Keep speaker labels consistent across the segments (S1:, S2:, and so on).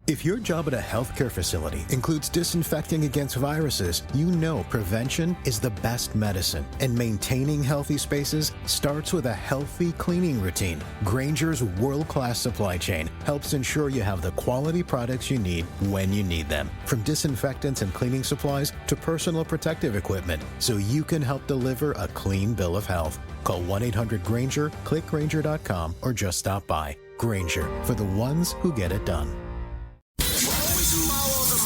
S1: If your job at a healthcare facility includes disinfecting against viruses, you know prevention is the best medicine. And maintaining healthy spaces starts with a healthy cleaning routine. Grainger's world-class supply chain helps ensure you have the quality products you need when you need them. From disinfectants and cleaning supplies to personal protective equipment, so you can help deliver a clean bill of health. Call 1-800-GRAINGER, click Grainger.com, or just stop by. Grainger, for the ones who get it done.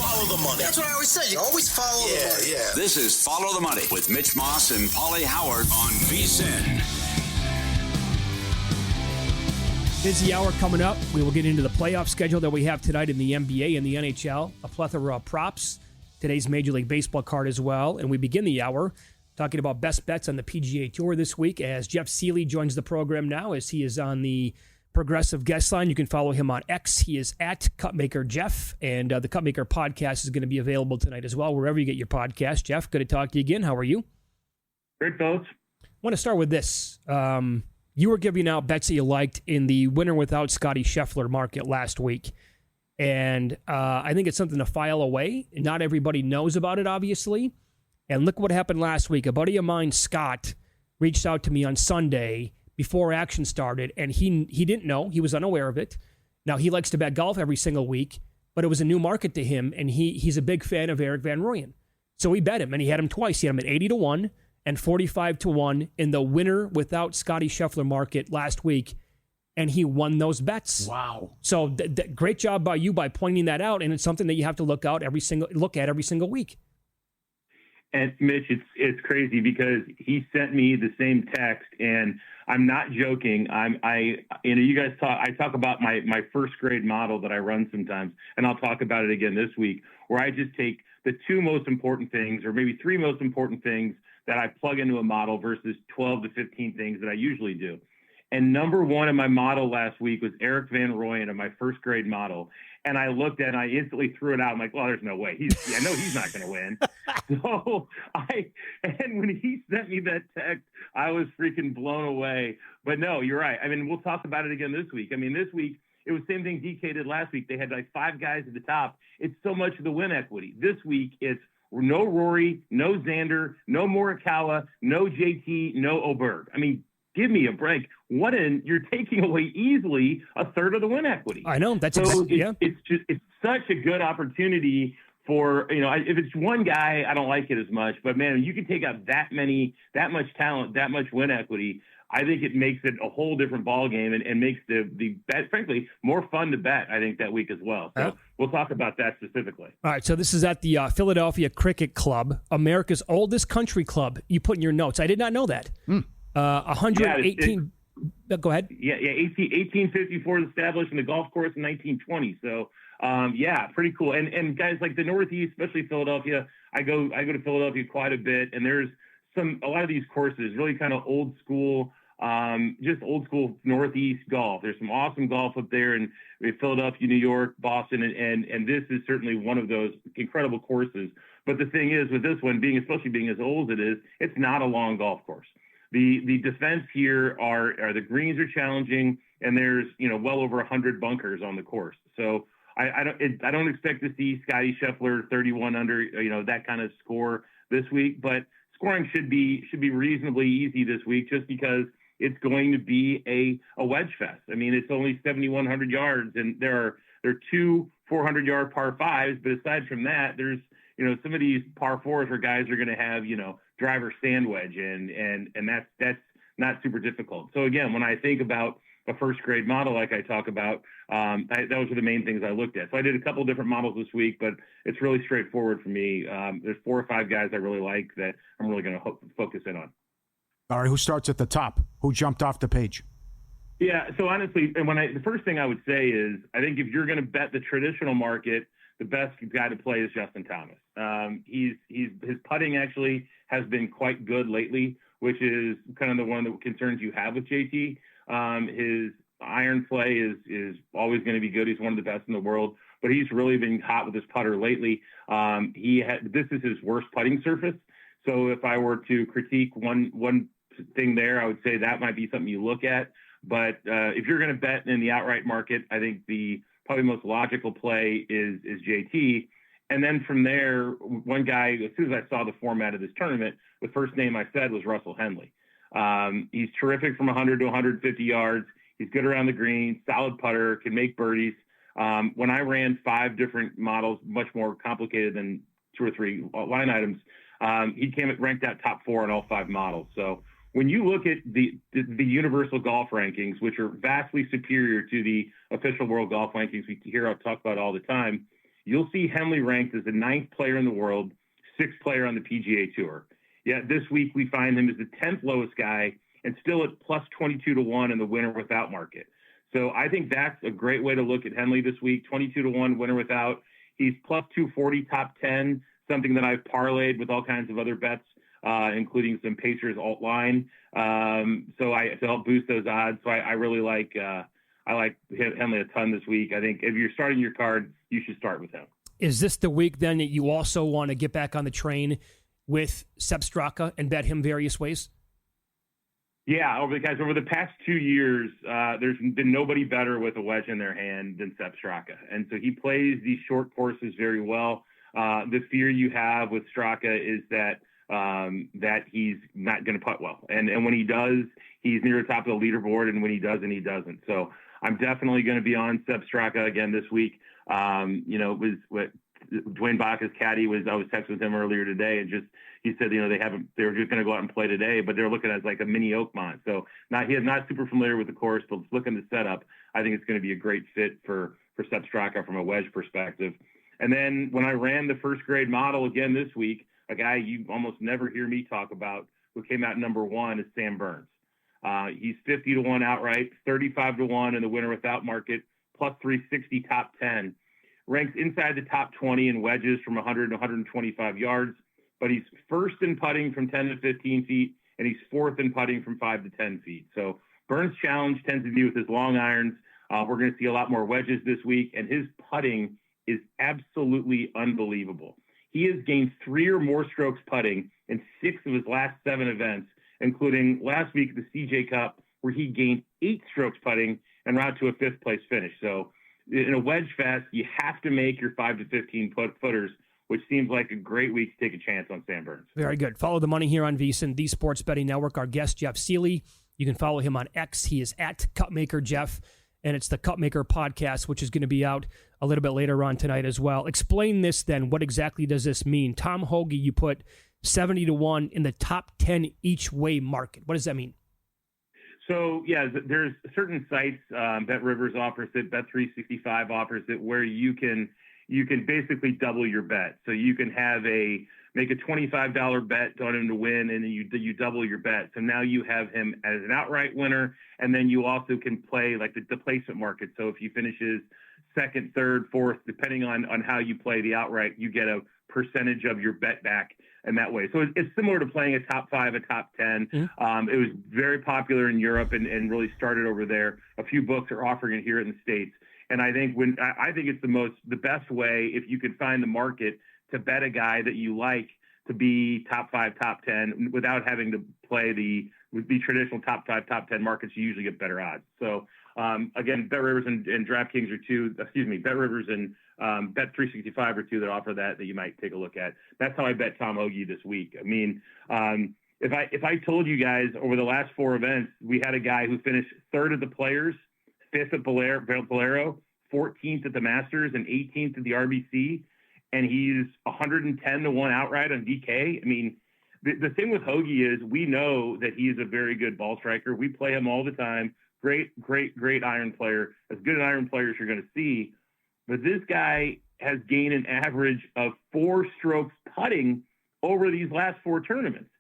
S2: Follow the money. That's what I always say. You always follow the money.
S3: Yeah. This is Follow the Money with Mitch Moss and Pauly Howard on VSiN.
S4: Busy hour coming up. We will get into the playoff schedule that we have tonight in the NBA and the NHL. A plethora of props. Today's Major League Baseball card as well. And we begin the hour talking about best bets on the PGA Tour this week as Jeff Sealey joins the program now as he is on the Progressive guest line. You can follow him on X. He is at Cupmaker Jeff, and the Cupmaker podcast is going to be available tonight as well, wherever you get your podcast. Jeff, good to talk to you again. How are you?
S5: Great, folks.
S4: I want to start with this. You were giving out bets that you liked in the winner without Scotty Scheffler market last week, and I think it's something to file away. Not everybody knows about it, obviously, and look what happened last week. A buddy of mine, Scott, reached out to me on Sunday before action started, and he didn't know. He was unaware of it. Now, he likes to bet golf every single week, but it was a new market to him, and he's a big fan of Erik van Rooyen. So he bet him, and he had him twice. He had him at 80-1 and 45-1 in the winner without Scotty Scheffler market last week, and he won those bets.
S6: Wow.
S4: So great job by you by pointing that out, and it's something that you have to look at every single week.
S5: And Mitch, it's crazy because he sent me the same text, and I'm not joking. You guys talk. I talk about my first grade model that I run sometimes, and I'll talk about it again this week, where I just take the two most important things, or maybe three most important things that I plug into a model versus 12 to 15 things that I usually do. And number one in my model last week was Erik van Rooyen in my first grade model. And I looked at it and I instantly threw it out. I'm like, well, there's no way. I know he's not going to win. And when he sent me that text, I was freaking blown away. But no, you're right. I mean, we'll talk about it again this week. I mean, this week, it was the same thing DK did last week. They had like five guys at the top. It's so much of the win equity. This week, it's no Rory, no Xander, no Morikawa, no JT, no Oberg. I mean, give me a break. You're taking away easily a third of the win equity.
S4: I know. It's
S5: such a good opportunity for, if it's one guy, I don't like it as much, but man, you can take out that much talent, that much win equity. I think it makes it a whole different ball game and makes the bet, frankly, more fun to bet, I think, that week as well. So we'll talk about that specifically.
S4: All right. So this is at the Philadelphia Cricket Club, America's oldest country club. You put in your notes. I did not know that. 118. Go ahead.
S5: Yeah. 1854 was established in the golf course in 1920. So, pretty cool. And guys, like the Northeast, especially Philadelphia, I go to Philadelphia quite a bit, and there's a lot of these courses really kind of old school, just old school Northeast golf. There's some awesome golf up there in Philadelphia, New York, Boston, and this is certainly one of those incredible courses. But the thing is, with this one especially being as old as it is, it's not a long golf course. The defense here are the greens are challenging, and there's well over 100 bunkers on the course. So I don't expect to see Scotty Scheffler 31 under that kind of score this week, but scoring should be reasonably easy this week just because it's going to be a wedge fest. I mean, it's only 7,100 yards, and there are two 400-yard par fives, but aside from that, there's some of these par fours where guys are going to have driver sand wedge, and that's not super difficult. So again, when I think about a first grade model like I talk about, those are the main things I looked at. So I did a couple of different models this week, but it's really straightforward for me. There's 4 or 5 guys I really like that I'm really going to focus in on.
S6: All right, who starts at the top? Who jumped off the page?
S5: Yeah, so honestly, the first thing I would say is I think if you're going to bet the traditional market, the best guy to play is Justin Thomas. His putting actually has been quite good lately, which is kind of the one that concerns you have with JT. His iron play is always going to be good. He's one of the best in the world, but he's really been hot with his putter lately. This is his worst putting surface. So if I were to critique one thing there, I would say that might be something you look at. But if you're going to bet in the outright market, I think the probably most logical play is JT. And then from there, one guy, as soon as I saw the format of this tournament, the first name I said was Russell Henley. He's terrific from 100 to 150 yards. He's good around the green, solid putter, can make birdies. When I ran 5 different models, much more complicated than 2 or 3 line items, he ranked out top 4 on all 5 models. So when you look at the universal golf rankings, which are vastly superior to the official world golf rankings we hear I talk about all the time, you'll see Henley ranked as the 9th player in the world, 6th player on the PGA Tour. Yet this week we find him as the 10th lowest guy and still at plus 22 to 1 in the winner without market. So I think that's a great way to look at Henley this week. 22 to 1 winner without. He's plus 240 top 10, something that I've parlayed with all kinds of other bets, including some Pacers alt line. So to help boost those odds. So I really like Henley a ton this week. I think if you're starting your card, you should start with him. Is
S4: this the week then that you also want to get back on the train with Sepp Straka and bet him various ways?
S5: Yeah, over the past 2 years, there's been nobody better with a wedge in their hand than Sepp Straka. And so he plays these short courses very well. The fear you have with Straka is that he's not going to putt well. And when he does, he's near the top of the leaderboard. And when he doesn't, he doesn't. So I'm definitely going to be on Sepp Straka again this week. It was what Dwayne Baca's caddy I was texting with him earlier today, and he said, they were just going to go out and play today, but they're looking at it like a mini Oakmont. So he is not super familiar with the course, but looking to set up, I think it's going to be a great fit for Sepp Straka from a wedge perspective. And then when I ran the first grade model again this week, a guy you almost never hear me talk about who came out number 1 is Sam Burns. He's 50 to 1 outright, 35 to 1 in the winner without market, plus 360 top 10. Ranks inside the top 20 in wedges from 100 to 125 yards, but he's first in putting from 10 to 15 feet, and he's 4th in putting from 5 to 10 feet. So Burns' challenge tends to be with his long irons. We're going to see a lot more wedges this week, and his putting is absolutely unbelievable. He has gained 3 or more strokes putting in 6 of his last 7 events, including last week at the CJ Cup, where he gained 8 strokes putting and route to a 5th place finish. So in a wedge fest, you have to make your 5 to 15 footers, which seems like a great week to take a chance on Sam Burns.
S4: Very good. Follow the money here on VSiN, the Sports Betting Network. Our guest, Jeff Sealey. You can follow him on X. He is at Cupmaker Jeff, and it's the Cupmaker podcast, which is going to be out a little bit later on tonight as well. Explain this then. What exactly does this mean? Tom Hoge, you put 70 to 1 in the top 10 each way market. What does that mean?
S5: So, yeah, there's certain sites, Bet Rivers offers it, Bet365 offers it, where you can basically double your bet. So you can make a $25 bet on him to win, and then you double your bet. So now you have him as an outright winner, and then you also can play like the placement market. So if he finishes 2nd, 3rd, 4th, depending on how you play the outright, you get a percentage of your bet back. And that way. So it's similar to playing a top 5, a top 10. Mm-hmm. It was very popular in Europe and really started over there. A few books are offering it here in the States. And I think it's the best way, if you could find the market, to bet a guy that you like to be top 5, top 10 without having to play the traditional top 5, top 10 markets. You usually get better odds. So again, Bet Rivers and DraftKings are two. Bet Rivers and Bet365 are two that offer that you might take a look at. That's how I bet Tom Hoge this week. I mean, if I told you guys over the last 4 events, we had a guy who finished 3rd at the Players, 5th at Bolero, 14th at the Masters, and 18th at the RBC, and he's 110 to 1 outright on DK. I mean, the thing with Hoge is we know that he's a very good ball striker. We play him all the time. Great iron player, as good an iron player as you're going to see. But this guy has gained an average of 4 strokes putting over these last 4 tournaments.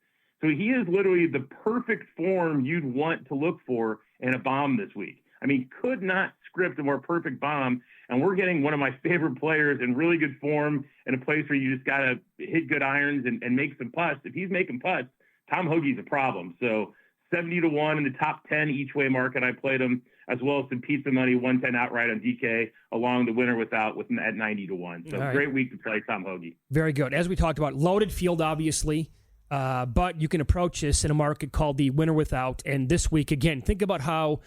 S5: So he is literally the perfect form you'd want to look for in a bomb this week. I mean, could not script a more perfect bomb. And we're getting one of my favorite players in really good form in a place where you just got to hit good irons and make some putts. If he's making putts, Tom Hoge's a problem. So 70 to 1 in the top 10 each way market. I played him, as well as some pizza money, 110 outright on DK, along the winner without at 90 to 1. So right. Great week to play Tom Hoge.
S4: Very good. As we talked about, loaded field, obviously, but you can approach this in a market called the winner without. And this week, again, think about how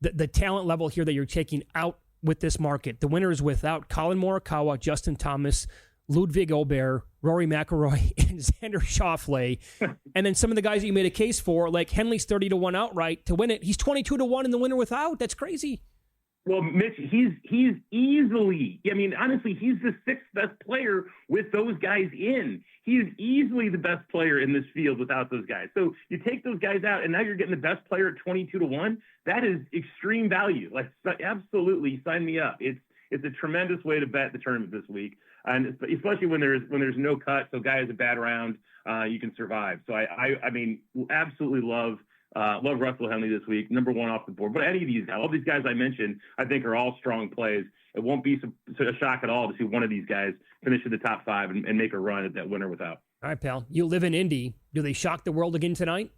S4: the talent level here that you're taking out with this market. The winner is without Colin Morikawa, Justin Thomas, Ludwig Aubert, Rory McIlroy, and Xander Schauffele. And then some of the guys that you made a case for, like Henley's 30-1 outright to win it. He's 22-1 in the winner without. That's crazy.
S5: Well, Mitch, he's easily, I mean, honestly, he's the sixth best player with those guys in. He is easily the best player in this field without those guys. So you take those guys out, and now you're getting the best player at 22-1. That is extreme value. Like, absolutely, sign me up. It's a tremendous way to bet the tournament this week, and especially when there's no cut. So guy has a bad round, you can survive. So I mean, absolutely love Russell Henley this week, number one off the board. But any of these guys, all these guys I mentioned, I think are all strong plays. It won't be a shock at all to see one of these guys finish in the top five and make a run at that winner without. All
S4: right, pal. You live in Indy. Do they shock the world again tonight?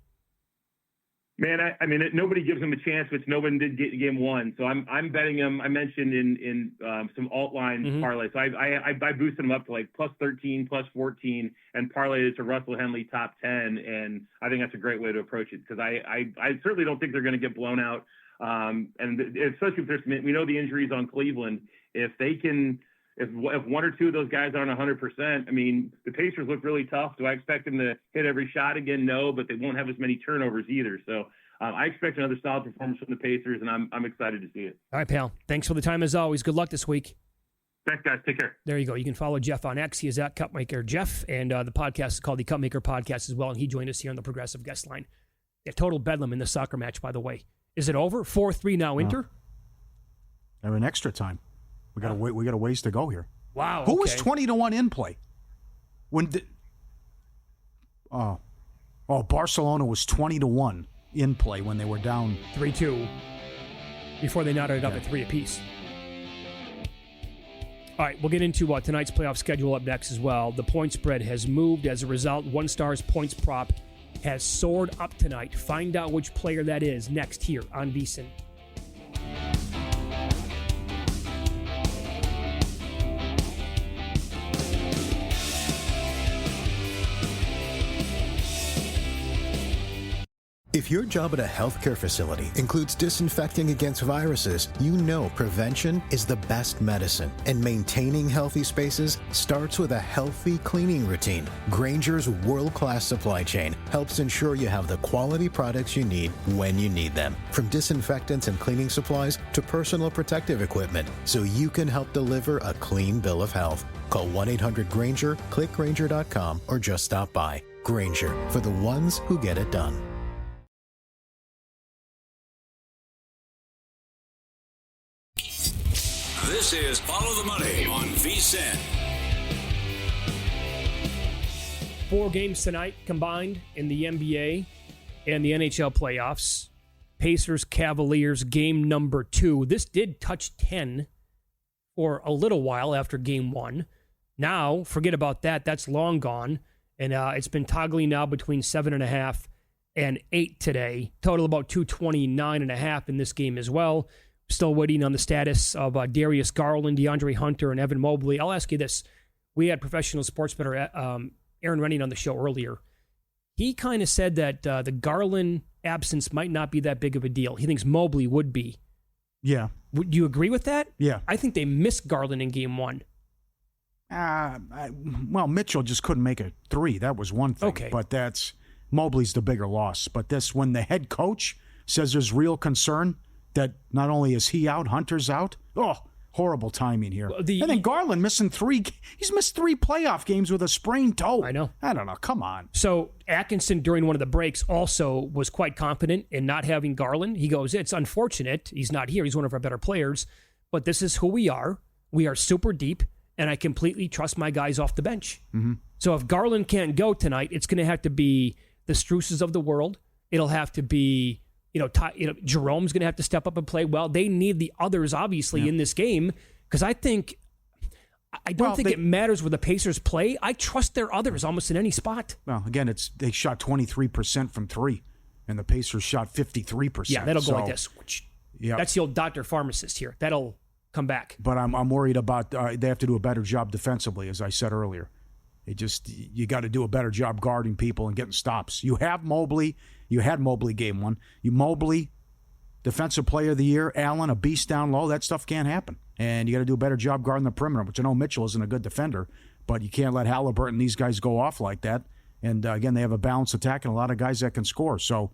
S5: Man, I mean, nobody gives them a chance, which nobody did get game one. So I'm betting them. I mentioned in some alt line parlay. So I boosted them up to like plus 13, plus 14, and parlayed it to Russell Henley top 10. And I think that's a great way to approach it because I certainly don't think they're going to get blown out. And especially if we know the injuries on Cleveland, if one or two of those guys aren't 100%, I mean, the Pacers look really tough. Do I expect them to hit every shot again? No, but they won't have as many turnovers either. So I expect another solid performance from the Pacers, and I'm excited to see it.
S4: All right, pal. Thanks for the time as always. Good luck this week.
S5: Thanks, guys. Take care.
S4: There you go. You can follow Jeff on X. He is at Cupmaker Jeff, and the podcast is called the Cupmaker Podcast as well, and he joined us here on the Progressive Guest Line. A total bedlam in the soccer match, by the way. Is it over? 4-3 now, Inter?
S6: They're in extra time. We got a ways to go here.
S4: Wow.
S6: Who was 20-1 in play? Barcelona was 20-1 in play when they were down
S4: 3-2 before they knotted it up at 3 apiece. All right, we'll get into tonight's playoff schedule up next as well. The point spread has moved as a result. One Star's points prop has soared up tonight. Find out which player that is next here on VSiN.
S1: If your job at a healthcare facility includes disinfecting against viruses, you know prevention is the best medicine. And maintaining healthy spaces starts with a healthy cleaning routine. Grainger's world-class supply chain helps ensure you have the quality products you need when you need them. From disinfectants and cleaning supplies to personal protective equipment, so you can help deliver a clean bill of health. Call 1-800-GRAINGER, click Grainger.com, or just stop by. Grainger, for the ones who get it done.
S3: This is Follow the Money on VSiN.
S4: 4 games tonight combined in the NBA and the NHL playoffs. Pacers, Cavaliers, game number 2. This did touch 10 for a little while after game 1. Now, forget about that. That's long gone. And it's been toggling now between 7.5 and 8 today. Total about 229.5 in this game as well. Still waiting on the status of Darius Garland, DeAndre Hunter, and Evan Mobley. I'll ask you this. We had professional sports bettor Aaron Renning on the show earlier. He kind of said that the Garland absence might not be that big of a deal. He thinks Mobley would be.
S6: Yeah.
S4: Would you agree with that?
S6: Yeah.
S4: I think they missed Garland in game 1.
S6: Well, Mitchell just couldn't make a 3. That was one thing.
S4: Okay.
S6: But Mobley's the bigger loss. But when the head coach says there's real concern that not only is he out, Hunter's out. Oh, horrible timing here. And then Garland missing 3. He's missed 3 playoff games with a sprained toe.
S4: I know.
S6: I don't know. Come on.
S4: So Atkinson, during one of the breaks, also was quite confident in not having Garland. He goes, it's unfortunate. He's not here. He's one of our better players. But this is who we are. We are super deep, and I completely trust my guys off the bench.
S6: Mm-hmm.
S4: So if Garland can't go tonight, it's going to have to be the Struces of the world. It'll have to be... Jerome's going to have to step up and play well. They need the others, obviously, in this game, because I don't think it matters where the Pacers play. I trust their others almost in any spot.
S6: Well, again, they shot 23% from 3, and the Pacers shot 53%.
S4: Yeah, that'll go like this.
S6: Yeah,
S4: that's the old doctor pharmacist here. That'll come back.
S6: But I'm worried about they have to do a better job defensively, as I said earlier. You got to do a better job guarding people and getting stops. You have Mobley. You had Mobley game 1. Mobley Defensive Player of the Year, Allen, a beast down low. That stuff can't happen. And you got to do a better job guarding the perimeter, which I know Mitchell isn't a good defender, but you can't let Halliburton and these guys go off like that. And, again, they have a balanced attack and a lot of guys that can score. So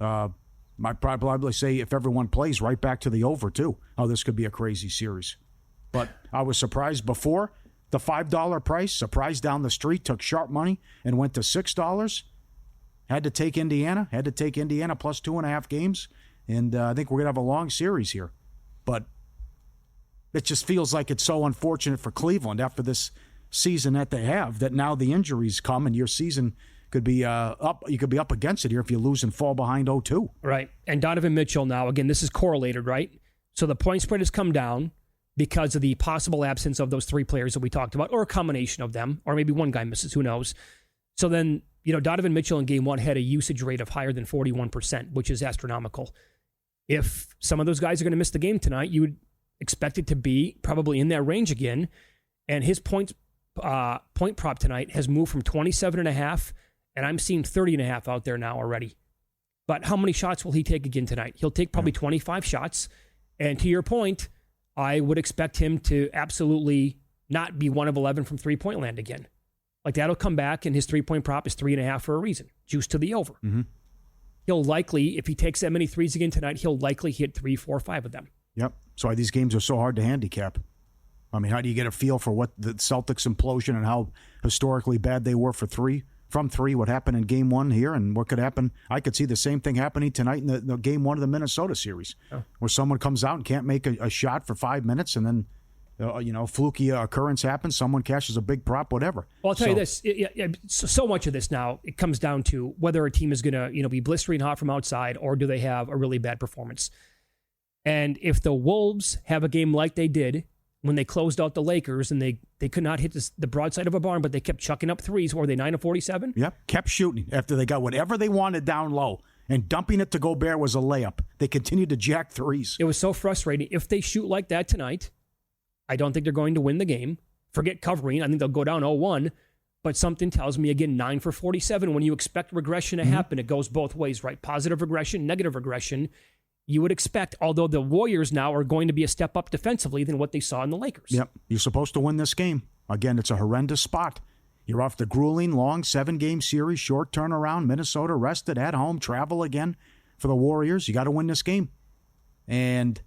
S6: I'd probably say if everyone plays, right back to the over, too. Oh, this could be a crazy series. But I was surprised before the $5 price, surprised down the street, took sharp money and went to $6. Had to take Indiana plus 2.5 games. And I think we're going to have a long series here. But it just feels like it's so unfortunate for Cleveland after this season that they have, that now the injuries come and your season could be up. You could be up against it here if you lose and fall behind 0-2.
S4: Right. And Donovan Mitchell now, again, this is correlated, right? So the point spread has come down because of the possible absence of those three players that we talked about, or a combination of them, or maybe one guy misses, who knows. So then, Donovan Mitchell in game one had a usage rate of higher than 41%, which is astronomical. If some of those guys are going to miss the game tonight, you would expect it to be probably in that range again. And his point prop tonight has moved from 27.5, and I'm seeing 30.5 out there now already. But how many shots will he take again tonight? He'll take probably 25 shots. And to your point, I would expect him to absolutely not be 1 of 11 from three-point land again. Like, that'll come back, and his three-point prop is 3.5 for a reason. Juice to the over.
S6: Mm-hmm.
S4: He'll likely, if he takes that many threes again tonight, he'll likely hit 3, 4, 5 of them.
S6: Yep. That's why these games are so hard to handicap. I mean, how do you get a feel for what the Celtics implosion and how historically bad they were from three, what happened in game one here and what could happen? I could see the same thing happening tonight in the game one of the Minnesota series, where someone comes out and can't make a shot for 5 minutes, and then fluky occurrence happens, someone cashes a big prop, whatever.
S4: Well, I'll tell you this, so much of this now, it comes down to whether a team is going to be blistering hot from outside, or do they have a really bad performance. And if the Wolves have a game like they did when they closed out the Lakers, and they could not hit the broadside of a barn, but they kept chucking up threes, or were they 9 of 47?
S6: Yep, kept shooting after they got whatever they wanted down low, and dumping it to Gobert was a layup. They continued to jack threes.
S4: It was so frustrating. If they shoot like that tonight, I don't think they're going to win the game. Forget covering. I think they'll go down 0-1. But something tells me, again, 9 for 47. When you expect regression to happen, it goes both ways, right? Positive regression, negative regression. You would expect, although the Warriors now are going to be a step up defensively than what they saw in the Lakers.
S6: Yep. You're supposed to win this game. Again, it's a horrendous spot. You're off the grueling, long 7-game series, short turnaround. Minnesota rested at home, travel again for the Warriors. You got to win this game. And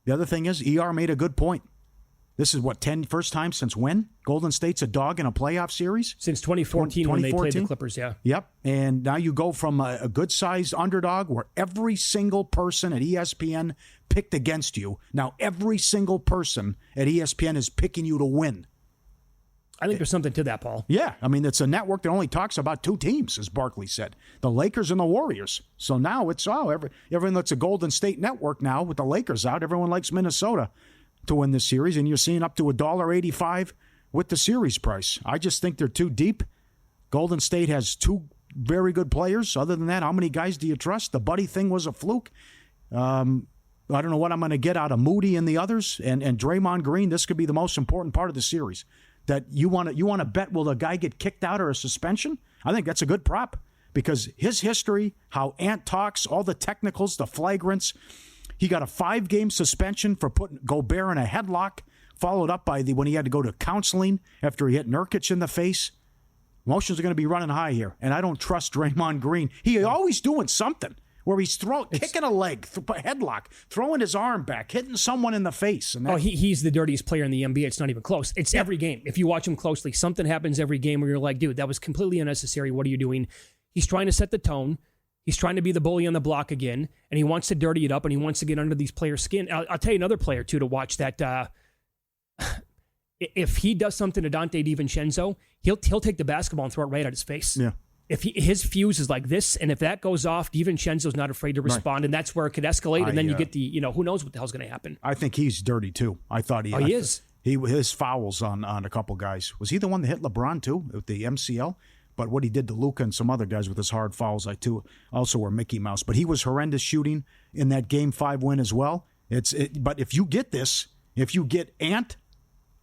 S6: the other thing is, ER made a good point. This is first time since when? Golden State's a dog in a playoff series?
S4: Since 2014 when they played the Clippers, yeah.
S6: Yep. And now you go from a good-sized underdog where every single person at ESPN picked against you. Now every single person at ESPN is picking you to win.
S4: I think there's something to that, Paul.
S6: Yeah. I mean, it's a network that only talks about 2 teams, as Barkley said. The Lakers and the Warriors. So now it's, everyone that's a Golden State network now with the Lakers out. Everyone likes Minnesota to win this series, and you're seeing up to $1.85 with the series price. I just think they're too deep. Golden State has 2 very good players. Other than that, how many guys do you trust? The Buddy thing was a fluke. I don't know what I'm going to get out of Moody and the others. And Draymond Green, this could be the most important part of the series. That you want to bet, will the guy get kicked out or a suspension? I think that's a good prop, because his history, how Ant talks, all the technicals, the flagrants. He got a 5-game suspension for putting Gobert in a headlock, followed up by when he had to go to counseling after he hit Nurkic in the face. Emotions are going to be running high here, and I don't trust Draymond Green. He always doing something where he's kicking a leg, headlock, throwing his arm back, hitting someone in the face. And
S4: he's the dirtiest player in the NBA. It's not even close. It's every game. If you watch him closely, something happens every game where you're like, dude, that was completely unnecessary. What are you doing? He's trying to set the tone. He's trying to be the bully on the block again, and he wants to dirty it up, and he wants to get under these players' skin. I'll tell you another player, too, to watch that. If he does something to Dante DiVincenzo, he'll take the basketball and throw it right at his face.
S6: Yeah.
S4: If his fuse is like this, and if that goes off, DiVincenzo's not afraid to respond, and that's where it could escalate, and then you get who knows what the hell's going to happen.
S6: I think he's dirty, too. I thought he is. His fouls on a couple guys. Was he the one that hit LeBron, too, with the MCL? But what he did to Luka and some other guys with his hard fouls, also were Mickey Mouse. But he was horrendous shooting in that Game 5 win as well. But if you get this, if you get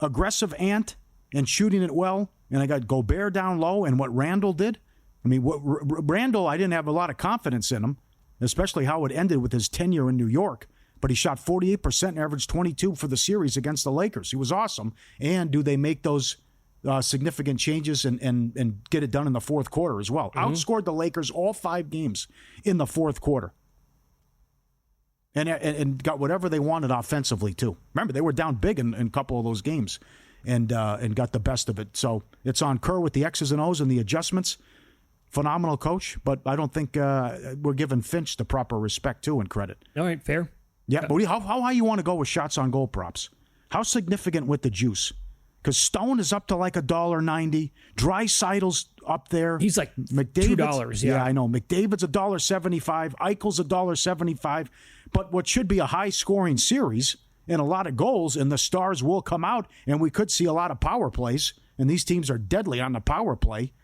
S6: aggressive Ant, and shooting it well, and I got Gobert down low and what Randall did. I mean, Randall, I didn't have a lot of confidence in him. especially how it ended with his tenure in New York. But he shot 48% and averaged 22 for the series against the Lakers. He was awesome. And do they make those significant changes and get it done in the fourth quarter as well? Outscored the Lakers all 5 games in the fourth quarter. And got whatever they wanted offensively, too. Remember, they were down big in a couple of those games and got the best of it. So it's on Kerr with the X's and O's and the adjustments. Phenomenal coach, but I don't think we're giving Finch the proper respect, too, and credit.
S4: All right, fair.
S6: Yeah, but how high you want to go with shots on goal props? How significant with the juice? Because Stone is up to like $1.90. Dreisaitl's up there.
S4: He's like $2.
S6: Yeah, I know. McDavid's $1.75. Eichel's $1.75. But what should be a high-scoring series and a lot of goals, and the stars will come out, and we could see a lot of power plays. And these teams are deadly on the power play.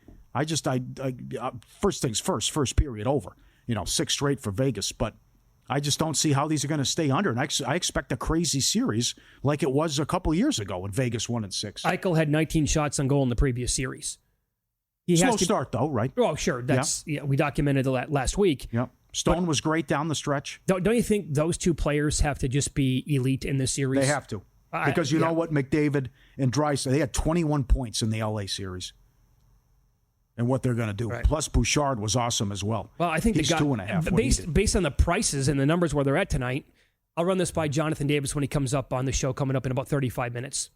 S6: First things first period over. 6 straight for Vegas, but I just don't see how these are going to stay under. And I expect a crazy series like it was a couple years ago when Vegas won in 6.
S4: Eichel had 19 shots on goal in the previous series.
S6: Slow start, though, right?
S4: Oh, sure. We documented that last week.
S6: Yep. Stone was great down the stretch.
S4: Don't you think those two players have to just be elite in this series?
S6: They have to. Because you know what? McDavid and Draisaitl, they had 21 points in the LA series. And what they're going to do.
S4: Right.
S6: Plus, Bouchard was awesome as well.
S4: Well, I think
S6: he's
S4: they got
S6: 2.5.
S4: Based on the prices and the numbers where they're at tonight, I'll run this by Jonathan Davis when he comes up on the show coming up in about 35 minutes.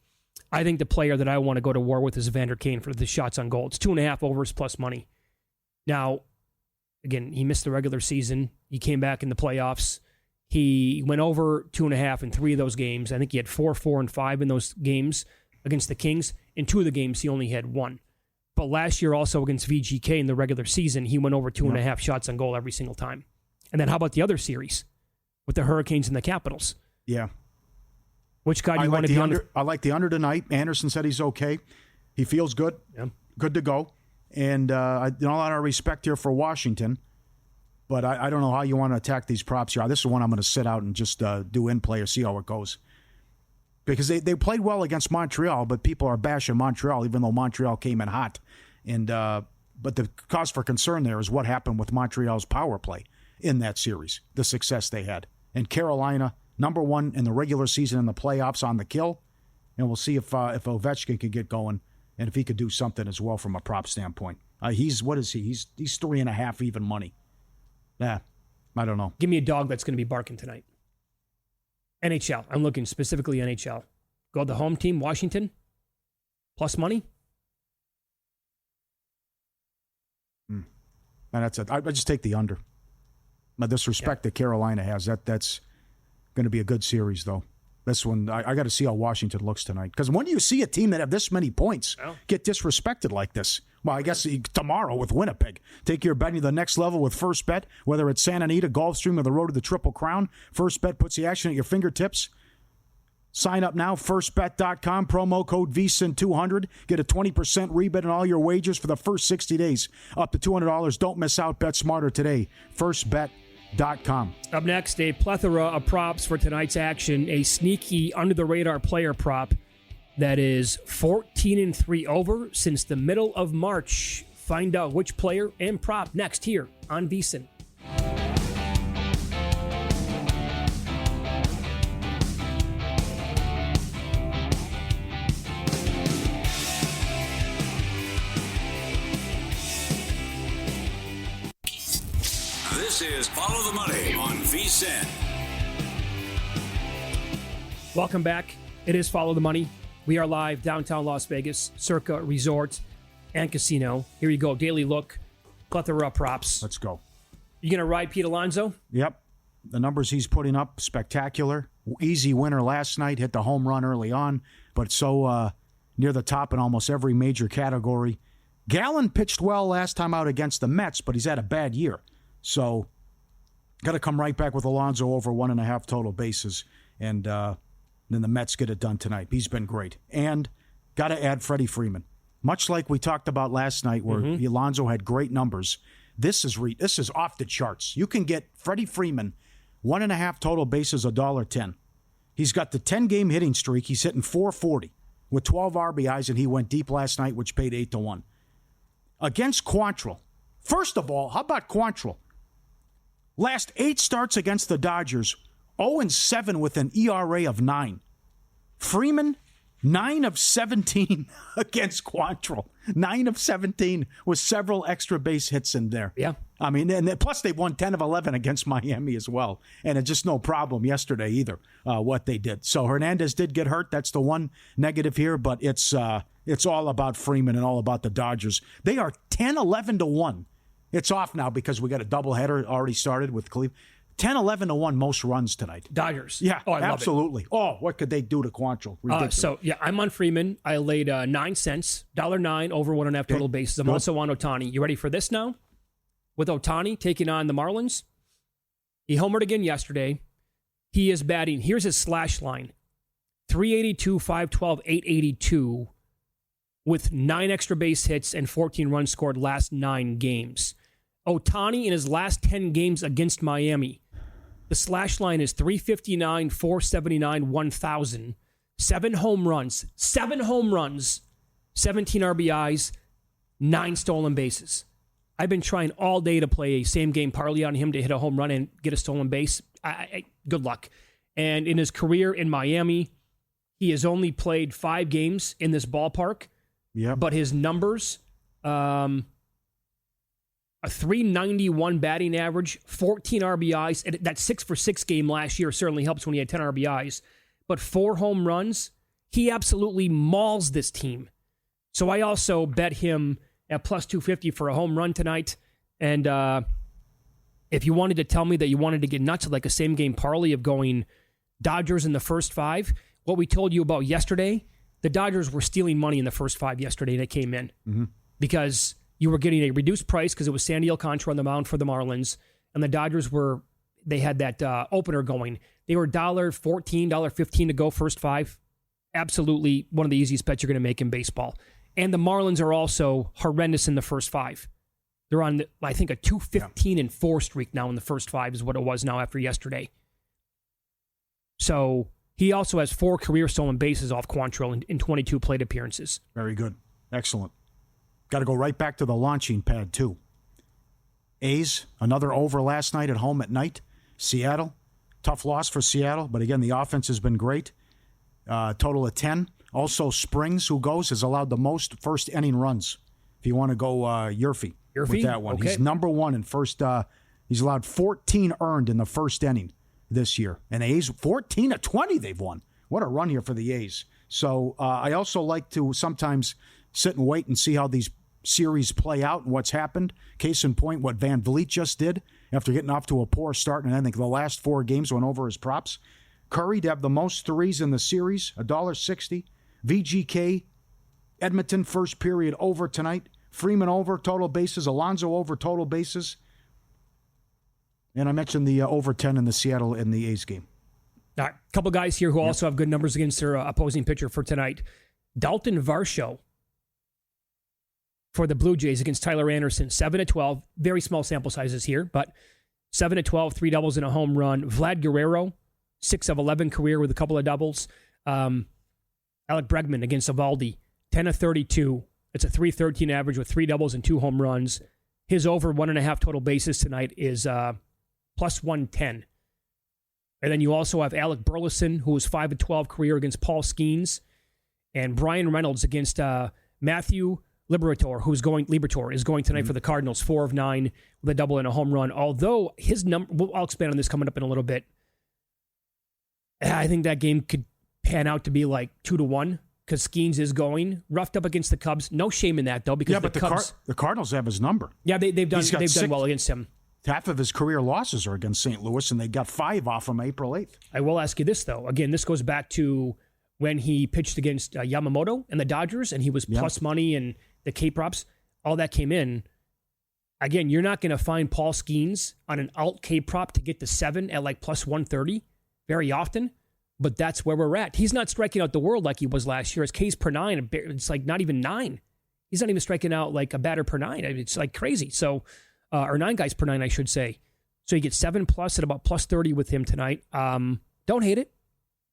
S4: I think the player that I want to go to war with is Evander Kane for the shots on goal. It's 2.5 overs plus money. Now, again, he missed the regular season. He came back in the playoffs. He went over 2.5 in 3 of those games. I think he had 4, 4, and 5 in those games against the Kings. In 2 of the games, he only had 1. But last year also against VGK in the regular season, he went over 2.5 shots on goal every single time. And then how about the other series with the Hurricanes and the Capitals?
S6: Yeah.
S4: Which guy do you want to be under?
S6: I like the under tonight. Anderson said he's okay. He feels good.
S4: Yeah.
S6: Good to go. And a lot of respect here for Washington. But I don't know how you want to attack these props here. This is one I'm going to sit out and just do in play or see how it goes. Because they played well against Montreal, but people are bashing Montreal, even though Montreal came in hot. And but the cause for concern there is what happened with Montreal's power play in that series, the success they had. And Carolina, number 1 in the regular season and the playoffs on the kill. And we'll see if Ovechkin can get going and if he could do something as well from a prop standpoint. What is he? He's 3.5 even money. Yeah, I don't know.
S4: Give me a dog that's going to be barking tonight. NHL. I'm looking specifically NHL. Go the home team, Washington, plus money.
S6: And that's it. I just take the under. The disrespect that Carolina has, that's going to be a good series, though. This one, I got to see how Washington looks tonight. Because when do you see a team that have this many points get disrespected like this? Well, I guess tomorrow with Winnipeg. Take your betting to the next level with First Bet, whether it's Santa Anita, Gulfstream, or the road to the Triple Crown. First Bet puts the action at your fingertips. Sign up now, firstbet.com, promo code VSIN200. Get a 20% rebate on all your wagers for the first 60 days. Up to $200. Don't miss out. Bet smarter today. Firstbet.com.
S4: Up next, a plethora of props for tonight's action. A sneaky, under-the-radar player prop that is 14-3 over since the middle of March. Find out which player and prop next here on VSiN.
S3: This is Follow the Money on VSiN.
S4: Welcome back. It is Follow the Money. We are live downtown Las Vegas, Circa Resort and Casino. Here you go. Daily look, plethora of props.
S6: Let's go.
S4: You going to ride Pete Alonso?
S6: Yep. The numbers he's putting up, spectacular. Easy winner last night. Hit the home run early on, but so near the top in almost every major category. Gallen pitched well last time out against the Mets, but he's had a bad year. So got to come right back with Alonso over 1.5 total bases. And then the Mets get it done tonight. He's been great. And got to add Freddie Freeman. Much like we talked about last night where Alonso had great numbers, this is off the charts. You can get Freddie Freeman 1.5 total bases, $1.10. He's got the 10-game hitting streak. He's hitting .440 with 12 RBIs, and he went deep last night, which paid 8-1. Against Quantrill. First of all, how about Quantrill? Last 8 starts against the Dodgers, 0-7 with an ERA of 9. Freeman, 9 of 17 against Quantrill. 9 of 17 with several extra base hits in there.
S4: Yeah.
S6: I mean, and plus they won 10 of 11 against Miami as well. And it's just no problem yesterday either, what they did. So Hernandez did get hurt. That's the one negative here, but it's all about Freeman and all about the Dodgers. They are 10-11-1. It's off now because we got a doubleheader already started with Cleveland. 10-11-1 most runs tonight.
S4: Dodgers.
S6: Yeah,
S4: I
S6: absolutely.
S4: Love it.
S6: What could they do to Quantrill? Ridiculous.
S4: I'm on Freeman. I laid 9 cents, $1.09 over 1.5 total bases. I'm also on Ohtani. You ready for this now? With Ohtani taking on the Marlins, he homered again yesterday. He is batting. Here's his slash line: 382, 512, 882, with 9 extra base hits and 14 runs scored last 9 games. Ohtani in his last 10 games against Miami, the slash line is 359, 479, 1,000. 7 home runs, 17 RBIs, 9 stolen bases. I've been trying all day to play a same-game parlay on him to hit a home run and get a stolen base. Good luck. And in his career in Miami, he has only played 5 games in this ballpark.
S6: Yeah.
S4: But his numbers, a 391 batting average, 14 RBIs. And that 6-for-6 game last year certainly helps when he had 10 RBIs. But 4 home runs, he absolutely mauls this team. So I also bet him at plus 250 for a home run tonight. And if you wanted to tell me that you wanted to get nuts like a same-game parlay of going Dodgers in the first 5, what we told you about yesterday, the Dodgers were stealing money in the first 5 yesterday and it came in. Mm-hmm. Because you were getting a reduced price because it was Sandy Alcantara on the mound for the Marlins, and the Dodgers they had that opener going. They were $1.14, $1.15 to go first 5. Absolutely one of the easiest bets you're going to make in baseball. And the Marlins are also horrendous in the first 5. They're on, I think, a 2-15-4 streak now in the first 5 is what it was now after yesterday. So he also has 4 career stolen bases off Quantrill in 22 plate appearances.
S6: Very good. Excellent. Got to go right back to the launching pad, too. A's, another over last night at home at night. Seattle, tough loss for Seattle, but again, the offense has been great. Total of 10. Also, Springs, who has allowed the most first inning runs. If you want to go Yurfie with that one. Okay. He's number 1 in first. He's allowed 14 earned in the first inning this year. And A's, 14 of 20 they've won. What a run here for the A's. So I also like to sometimes sit and wait and see how these series play out and what's happened. Case in point, what Van Vliet just did after getting off to a poor start, and I think the last 4 games went over his props. Curry to have the most threes in the series, $1.60. VGK, Edmonton first period over tonight. Freeman over total bases. Alonso over total bases. And I mentioned the over 10 in the Seattle and the A's game.
S4: All right, a couple guys here who also have good numbers against their opposing pitcher for tonight. Dalton Varsho for the Blue Jays against Tyler Anderson, 7-12. Very small sample sizes here, but 7-12, 3 doubles and a home run. Vlad Guerrero, 6 of 11 career with a couple of doubles. Alec Bregman against Evaldi, 10-32. It's a 3.13 average with 3 doubles and 2 home runs. His over 1.5 total bases tonight is plus 110. And then you also have Alec Burleson, who was 5-12 career against Paul Skeens, and Brian Reynolds against Matthew Liberatore, is going tonight for the Cardinals, 4 of 9 with a double and a home run. Although his number, I'll expand on this coming up in a little bit. I think that game could pan out to be like 2-1 because Skeens is going roughed up against the Cubs. No shame in that though, because the Cubs,
S6: the Cardinals have his number.
S4: Yeah, they've done well against him.
S6: Half of his career losses are against St. Louis, and they got 5 off him April 8th.
S4: I will ask you this though. Again, this goes back to when he pitched against Yamamoto and the Dodgers, and he was plus money and the K props. All that came in. Again, you're not going to find Paul Skeens on an alt K prop to get to 7 at like plus 130 very often. But that's where we're at. He's not striking out the world like he was last year. His Ks per 9, it's like not even 9. He's not even striking out like a batter per 9. It's like crazy. So, or 9 guys per 9, I should say. So you get 7 plus at about plus 30 with him tonight. Don't hate it.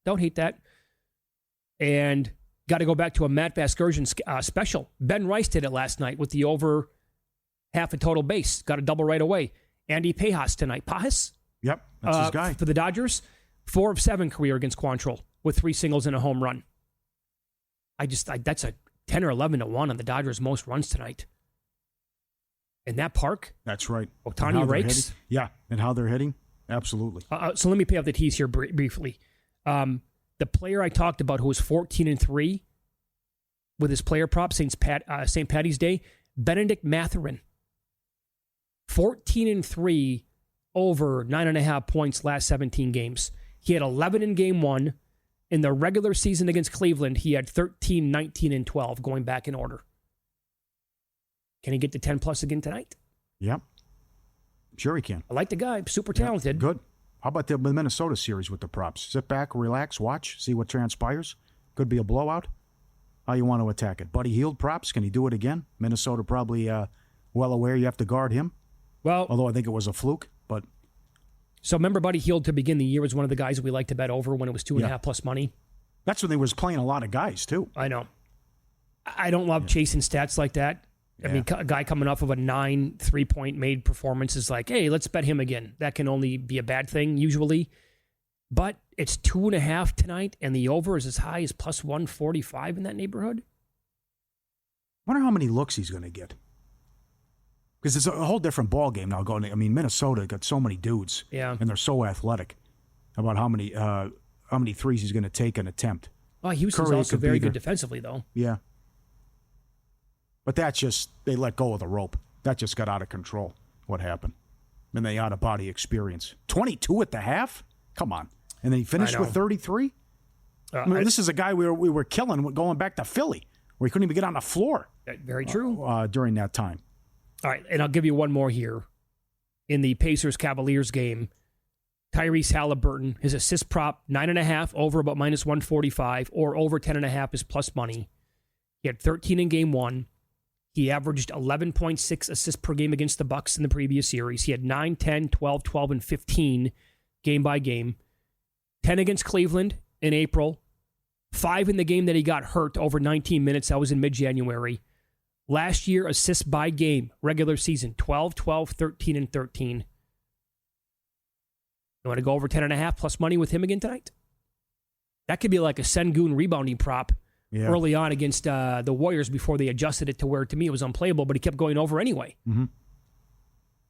S4: Don't hate that. And got to go back to a Matt Vasgersian special. Ben Rice did it last night with the over half a total base. Got a double right away. Andy Pajas tonight. Pajas?
S6: Yep, that's his guy.
S4: For the Dodgers, 4 of 7 career against Quantrill with 3 singles and a home run. That's a 10 or 11 to 1 on the Dodgers' most runs tonight. In that park?
S6: That's right.
S4: Ohtani rakes?
S6: Yeah, and how they're hitting? Absolutely.
S4: So let me pay off the tees here briefly. The player I talked about who was 14-3 with his player prop, St. Patty's Day, Benedict Mathurin. 14-3 over 9.5 points last 17 games. He had 11 in game 1. In the regular season against Cleveland, he had 13, 19, and 12 going back in order. Can he get to 10-plus again tonight?
S6: Yep. Sure he can.
S4: I like the guy. Super talented.
S6: Good. How about the Minnesota series with the props? Sit back, relax, watch, see what transpires. Could be a blowout. How you want to attack it? Buddy Hield props, can he do it again? Minnesota probably well aware you have to guard him.
S4: Well,
S6: although I think it was a fluke, but...
S4: So remember Buddy Hield to begin the year was one of the guys we liked to bet over when it was 2.5 plus money?
S6: That's when they was playing a lot of guys, too.
S4: I know. I don't love chasing stats like that. I mean, a guy coming off of a 9 3-point made performance is like, hey, let's bet him again. That can only be a bad thing, usually. But it's 2.5 tonight, and the over is as high as plus 145 in that neighborhood.
S6: Wonder how many looks he's going to get. Because it's a whole different ball game now. Minnesota got so many dudes, and they're so athletic. About how many threes he's going to take and attempt.
S4: Oh, Houston's also very good defensively, though.
S6: Yeah. But that's just, they let go of the rope. That just got out of control, what happened. And the out-of-body experience. 22 at the half? Come on. And then he finished with 33? This is a guy we were killing going back to Philly, where he couldn't even get on the floor.
S4: Very true.
S6: During that time.
S4: All right, and I'll give you one more here. In the Pacers-Cavaliers game, Tyrese Halliburton, his assist prop, 9.5 over about minus 145, or over 10.5 is plus money. He had 13 in game 1. He averaged 11.6 assists per game against the Bucks in the previous series. He had 9, 10, 12, 12, and 15 game by game. 10 against Cleveland in April. 5 in the game that he got hurt over 19 minutes. That was in mid-January. Last year, assists by game, regular season, 12, 12, 13, and 13. You want to go over 10.5 plus money with him again tonight? That could be like a Sengun rebounding prop. Yeah. Early on against the Warriors before they adjusted it to where, to me, it was unplayable, but he kept going over anyway. Mm-hmm.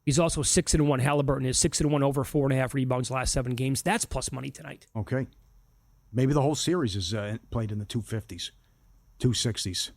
S4: He's also 6-1. Halliburton is 6-1 over 4.5 rebounds last 7 games. That's plus money tonight.
S6: Okay. Maybe the whole series is played in the 250s, 260s,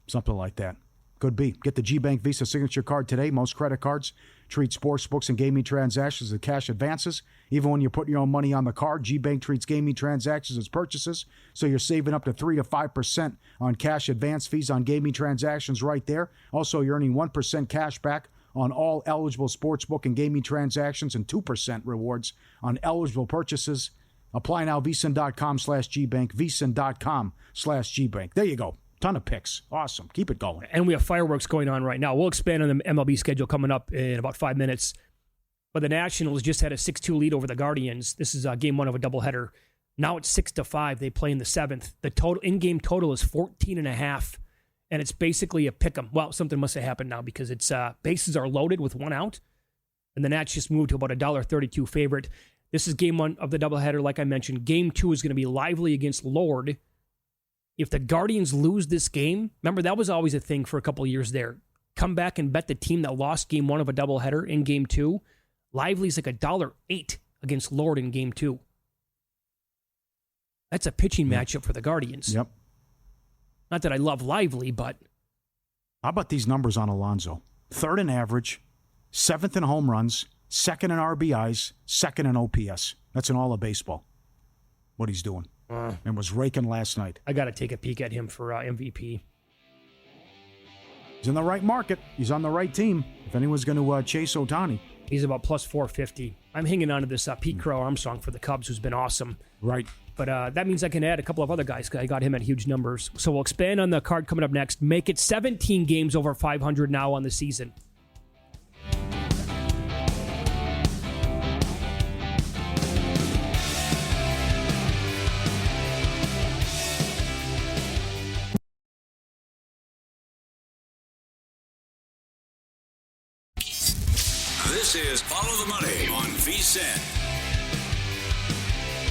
S6: something like that. Could be. Get the G-Bank Visa Signature Card today. Most credit cards treat sports books and gaming transactions as cash advances. Even when you put your own money on the card, G-Bank treats gaming transactions as purchases, so you're saving up to 3 to 5% on cash advance fees on gaming transactions right there. Also, you're earning 1% cash back on all eligible sportsbook and gaming transactions and 2% rewards on eligible purchases. Apply now, vsin.com/GBank, vsin.com/GBank. There you go. Ton of picks. Awesome. Keep it going.
S4: And we have fireworks going on right now. We'll expand on the MLB schedule coming up in about 5 minutes. But the Nationals just had a 6-2 lead over the Guardians. This is game 1 of a doubleheader. Now it's 6-5. They play in the 7th. The total in-game total is 14.5, and it's basically a pick 'em. Well, something must have happened now because it's bases are loaded with 1 out, and the Nats just moved to about $1.32 favorite. This is game 1 of the doubleheader. Like I mentioned, game 2 is going to be Lively against Lord. If the Guardians lose this game, remember that was always a thing for a couple of years there. Come back and bet the team that lost game 1 of a doubleheader in game 2. Lively's like $1.08 against Lord in game 2. That's a pitching matchup for the Guardians.
S6: Yep.
S4: Not that I love Lively, but...
S6: How about these numbers on Alonso? 3rd in average, 7th in home runs, 2nd in RBIs, 2nd in OPS. That's in all of baseball, what he's doing. And was raking last night.
S4: I got to take a peek at him for MVP.
S6: He's in the right market. He's on the right team. If anyone's going to chase Ohtani.
S4: He's about plus 450. I'm hanging on to this Pete Crow Armstrong for the Cubs, who's been awesome.
S6: Right.
S4: But that means I can add a couple of other guys. I got him at huge numbers. So we'll expand on the card coming up next. Make it 17 games over 500 now on the season.
S3: This This is Follow the Money on VSiN.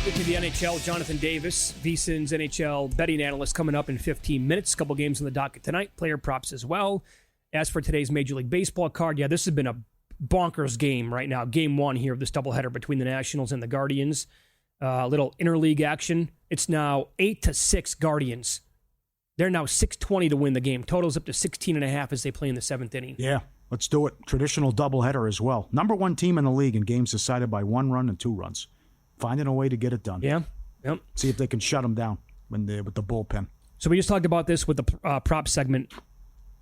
S4: Get to the NHL, Jonathan Davis, VSiN's NHL betting analyst, coming up in 15 minutes. A couple games on the docket tonight, player props as well. As for today's Major League Baseball card, this has been a bonkers game right now. Game one here of this doubleheader between the Nationals and the Guardians. Little interleague action. It's now 8-6 Guardians. They're now 620 to win the game. Total's up to 16.5 as they play in the seventh inning.
S6: Yeah, let's do it. Traditional doubleheader as well. Number one team in the league in games decided by 1 run and 2 runs. Finding a way to get it done.
S4: Yeah. Yep.
S6: See if they can shut them down with the bullpen.
S4: So we just talked about this with the prop segment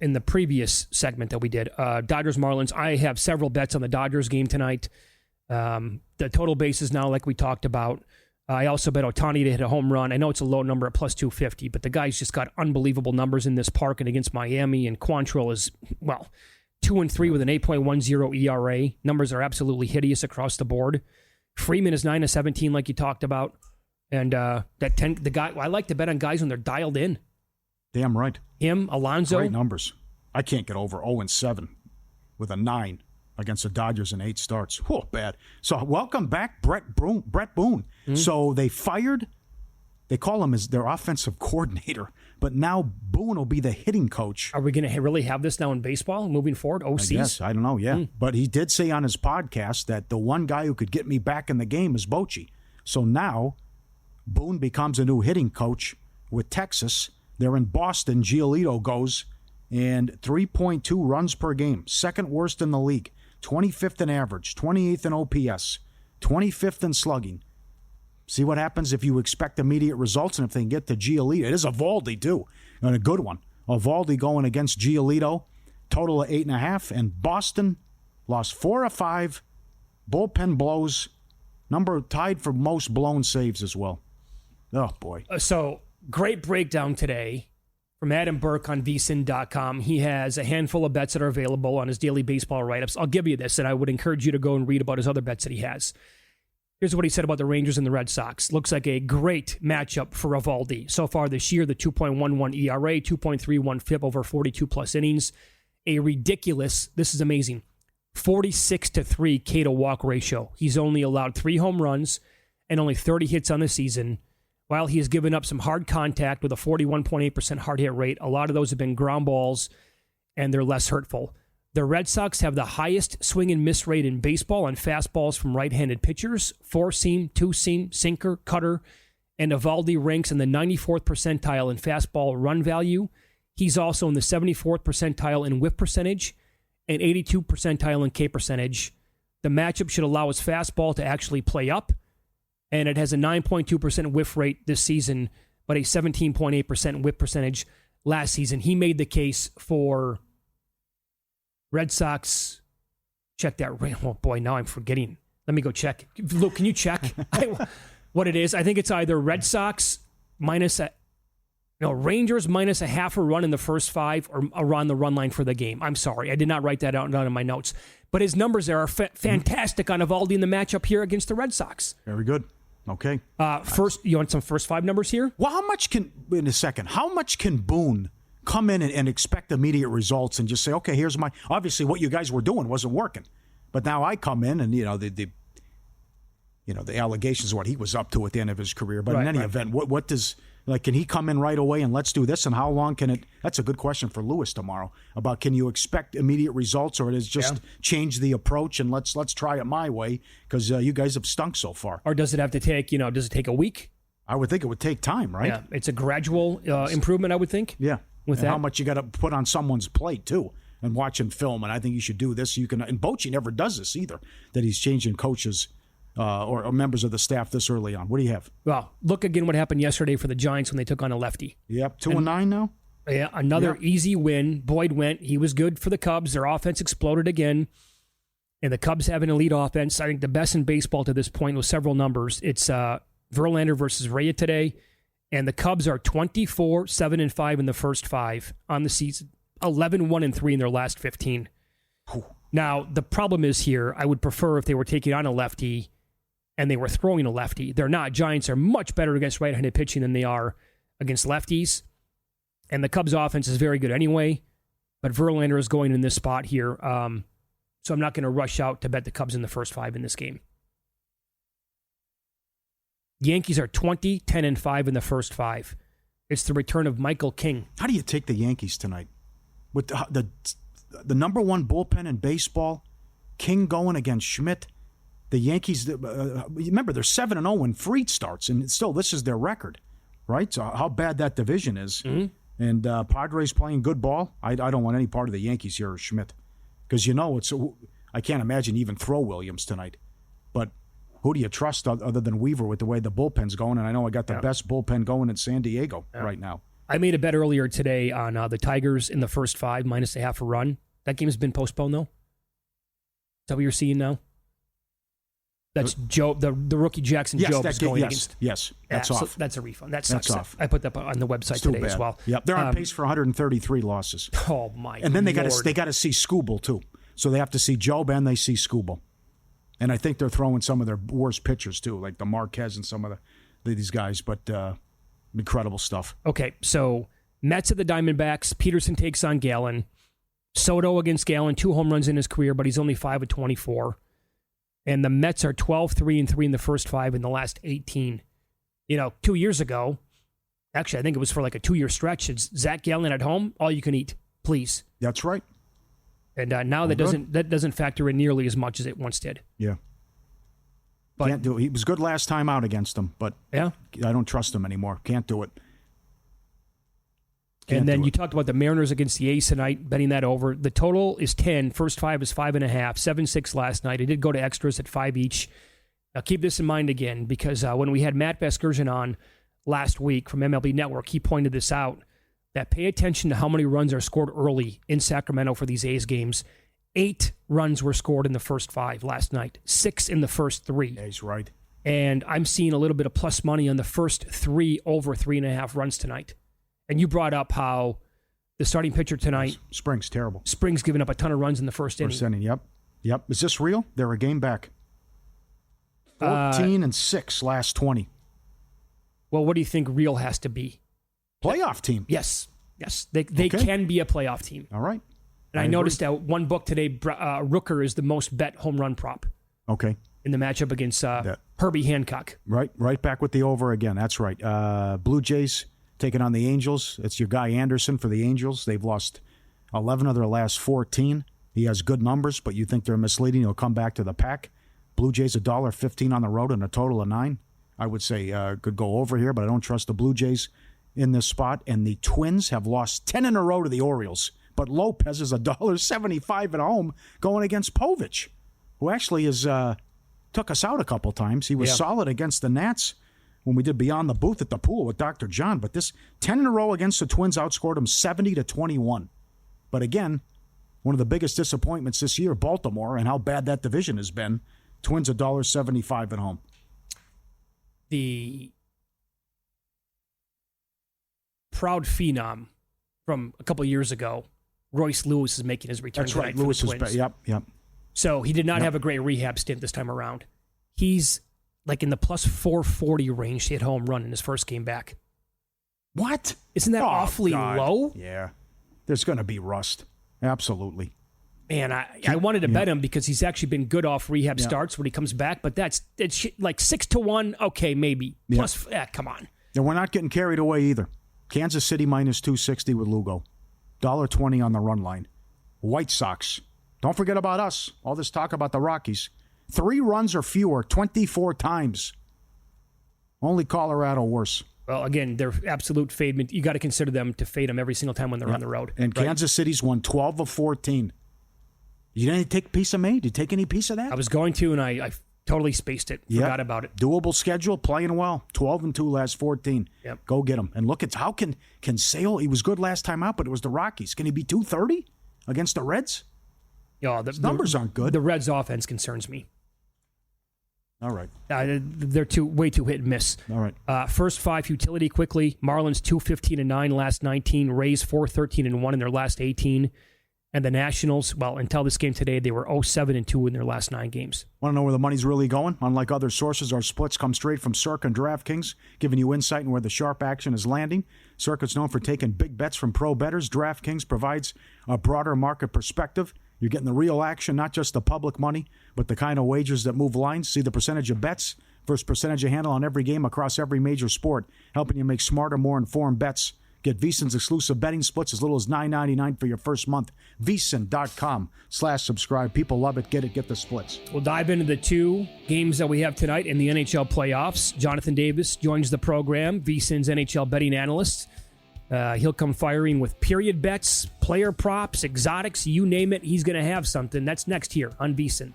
S4: in the previous segment that we did. Dodgers Marlins. I have several bets on the Dodgers game tonight. The total base is now like we talked about. I also bet Ohtani to hit a home run. I know it's a low number at plus 250, but the guy's just got unbelievable numbers in this park and against Miami. And Quantrill is 2-3 with an 8.10 ERA. Numbers are absolutely hideous across the board. Freeman is 9-17, like you talked about, and the guy. I like to bet on guys when they're dialed in.
S6: Damn right.
S4: Him, Alonso.
S6: Great numbers. I can't get over 0-7 with a 9 against the Dodgers in 8 starts. Whoa, bad. So welcome back, Brett Boone. Mm-hmm. So they fired. They call him as their offensive coordinator, but now Boone will be the hitting coach.
S4: Are we going to really have this now in baseball moving forward? OCs?
S6: Yes, I don't know, yeah. But he did say on his podcast that the one guy who could get me back in the game is Bochy. So now Boone becomes a new hitting coach with Texas. They're in Boston. Giolito goes, and 3.2 runs per game. Second worst in the league. 25th in average. 28th in OPS. 25th in slugging. See what happens if you expect immediate results and if they can get to Giolito. It is Eovaldi, too, and a good one. Eovaldi going against Giolito, total of 8.5. And Boston lost 4 of 5. Bullpen blows. Number tied for most blown saves as well. Oh, boy.
S4: So, great breakdown today from Adam Burke on vsin.com. He has a handful of bets that are available on his daily baseball write-ups. I'll give you this, and I would encourage you to go and read about his other bets that he has. Here's what he said about the Rangers and the Red Sox. Looks like a great matchup for Eovaldi. So far this year, the 2.11 ERA, 2.31 FIP over 42-plus innings. A ridiculous, this is amazing, 46-3 K to walk ratio. He's only allowed 3 home runs and only 30 hits on the season. While he has given up some hard contact with a 41.8% hard hit rate, a lot of those have been ground balls, and they're less hurtful. The Red Sox have the highest swing and miss rate in baseball on fastballs from right-handed pitchers, 4-seam, 2-seam, sinker, cutter, and Eovaldi ranks in the 94th percentile in fastball run value. He's also in the 74th percentile in whip percentage and 82 percentile in K percentage. The matchup should allow his fastball to actually play up, and it has a 9.2% whiff rate this season, but a 17.8% whip percentage last season. He made the case for Red Sox. Check that. Oh, boy, now I'm forgetting. Let me go check. Luke, can you check what it is? I think it's either Red Sox Rangers minus a half a run in the first 5 or around the run line for the game. I'm sorry. I did not write that down in my notes. But his numbers there are fantastic on Eovaldi in the matchup here against the Red Sox.
S6: Very good. Okay.
S4: First, you want some first 5 numbers here?
S6: Well, how much can Boone come in and expect immediate results and just say, okay, here's obviously what you guys were doing wasn't working. But now I come in and, the allegations of what he was up to at the end of his career. But in any event, what does, can he come in right away and let's do this? And how long can it, that's a good question for Lewis tomorrow, about can you expect immediate results, or it is just change the approach and let's try it my way, because you guys have stunk so far.
S4: Or does it have to take, does it take a week?
S6: I would think it would take time, right?
S4: Yeah, it's a gradual improvement, I would think.
S6: Yeah.
S4: With
S6: and
S4: that,
S6: how much you got to put on someone's plate too, and watching film. And I think you should do this. You can. And Bochy never does this either. That he's changing coaches or members of the staff this early on. What do you have?
S4: Well, look again what happened yesterday for the Giants when they took on a lefty.
S6: Yep, 2-9 now.
S4: Yeah, another easy win. Boyd went. He was good for the Cubs. Their offense exploded again, and the Cubs have an elite offense. I think the best in baseball to this point with several numbers. It's Verlander versus Rhea today. And the Cubs are 24-7-5 in the first 5 on the season, 11-1-3 in their last 15. Now, the problem is here, I would prefer if they were taking on a lefty and they were throwing a lefty. They're not. Giants are much better against right-handed pitching than they are against lefties. And the Cubs' offense is very good anyway. But Verlander is going in this spot here. So I'm not going to rush out to bet the Cubs in the first 5 in this game. Yankees are 20, 10, and 5 in the first 5. It's the return of Michael King.
S6: How do you take the Yankees tonight? With the number one bullpen in baseball, King going against Schmidt. The Yankees, remember, they're 7-0 when Fried starts, and still this is their record, right? So how bad that division is. Mm-hmm. And Padres playing good ball. I don't want any part of the Yankees here or Schmidt. Because, I can't imagine even throw Williams tonight. But who do you trust other than Weaver with the way the bullpen's going? And I know I got the best bullpen going in San Diego right now. I
S4: made a bet earlier today on the Tigers in the first 5, minus a half a run. That game has been postponed, though. Is that what you're seeing now? That's Joe, the rookie Jackson Jobe is going against.
S6: Yes, that's off.
S4: So that's a refund. That sucks. That's off. I put that on the website today as well.
S6: Yep, they're on pace for 133 losses.
S4: Oh my!
S6: And then
S4: they
S6: got to see Skubal too. So they have to see Jobe and they see Skubal. And I think they're throwing some of their worst pitchers too, like the Marquez and some of these guys. But incredible stuff.
S4: Okay, so Mets at the Diamondbacks. Peterson takes on Gallen. Soto against Gallen. 2 home runs in his career, but he's only 5 of 24. And the Mets are 12-3-3 in the first 5 in the last 18. 2 years ago, actually, I think it was for like a 2-year stretch. It's Zach Gallen at home, all you can eat, please.
S6: That's right.
S4: And now that doesn't factor in nearly as much as it once did.
S6: Yeah. But can't do it. He was good last time out against them, but I don't trust him anymore. Can't do it.
S4: And then you talked about the Mariners against the A's tonight, betting that over. The total is 10. First 5 is 5.5. 7-6 last night. It did go to extras at 5 each. Now keep this in mind again, because when we had Matt Vasgersian on last week from MLB Network, he pointed this out, that pay attention to how many runs are scored early in Sacramento for these A's games. 8 runs were scored in the first 5 last night. 6 in the first 3.
S6: Yeah, he's right.
S4: And I'm seeing a little bit of plus money on the first 3 over 3.5 runs tonight. And you brought up how the starting pitcher tonight...
S6: Spring's terrible.
S4: Spring's giving up a ton of runs in the first inning.
S6: First inning, yep. Is this real? They're a game back. 14-6 last 20.
S4: Well, what do you think real has to be?
S6: Playoff team.
S4: Yes. They can be a playoff team.
S6: All right.
S4: And I noticed that one book today, Rooker is the most bet home run prop.
S6: Okay.
S4: In the matchup against Herbie Hancock.
S6: Right back with the over again. That's right. Blue Jays taking on the Angels. It's your guy Anderson for the Angels. They've lost 11 of their last 14. He has good numbers, but you think they're misleading. He'll come back to the pack. Blue Jays $1.15 on the road and a total of 9. I would say could go over here, but I don't trust the Blue Jays in this spot. And the Twins have lost 10 in a row to the Orioles. But Lopez is $1.75 at home going against Povich, who actually took us out a couple times. He was solid against the Nats when we did Beyond the Booth at the pool with Dr. John. But this 10 in a row against the Twins outscored them 70-21. But again, one of the biggest disappointments this year, Baltimore, and how bad that division has been. Twins $1.75 at home.
S4: The proud phenom from a couple of years ago, Royce Lewis, is making his return.
S6: That's right. Lewis is yep.
S4: So he did not have a great rehab stint this time around. He's like in the plus 440 range to hit home run in his first game back.
S6: What?
S4: Isn't that awfully low?
S6: Yeah. There's going to be rust. Absolutely.
S4: Man, I wanted to bet him because he's actually been good off rehab starts when he comes back, but it's like 6-1. Okay, maybe. Plus, come on.
S6: And we're not getting carried away either. Kansas City minus 260 with Lugo. $1.20 on the run line. White Sox. Don't forget about us. All this talk about the Rockies. 3 runs or fewer 24 times. Only Colorado worse.
S4: Well, again, they're absolute fade. You got to consider them to fade them every single time when they're on the road.
S6: And right? Kansas City's won 12 of 14. You didn't take a piece of me? Did you take any piece of that?
S4: I was going to, and I totally spaced it. Forgot about it.
S6: Doable schedule, playing well. 12-2 last 14.
S4: Yep.
S6: Go get him. And look at how can Sale, he was good last time out, but it was the Rockies. Can he be 230 against the Reds?
S4: Yeah,
S6: His numbers aren't good.
S4: The Reds' offense concerns me.
S6: All right.
S4: They're way too hit and miss.
S6: All right.
S4: First 5 utility quickly. Marlins 2-15-9 last 19. Rays 4-13-1 in their last 18. And the Nationals, well, until this game today, they were 0-7-2 in their last 9 games.
S6: Want to know where the money's really going? Unlike other sources, our splits come straight from Circa and DraftKings, giving you insight on where the sharp action is landing. Circa's known for taking big bets from pro bettors. DraftKings provides a broader market perspective. You're getting the real action, not just the public money, but the kind of wagers that move lines. See the percentage of bets versus percentage of handle on every game across every major sport, helping you make smarter, more informed bets. Get VSiN's exclusive betting splits as little as $9.99 for your first month. VSiN.com/subscribe. People love it. Get it. Get the splits.
S4: We'll dive into the 2 games that we have tonight in the NHL playoffs. Jonathan Davis joins the program, VSiN's NHL betting analyst. He'll come firing with period bets, player props, exotics, you name it. He's going to have something. That's next here on VSiN.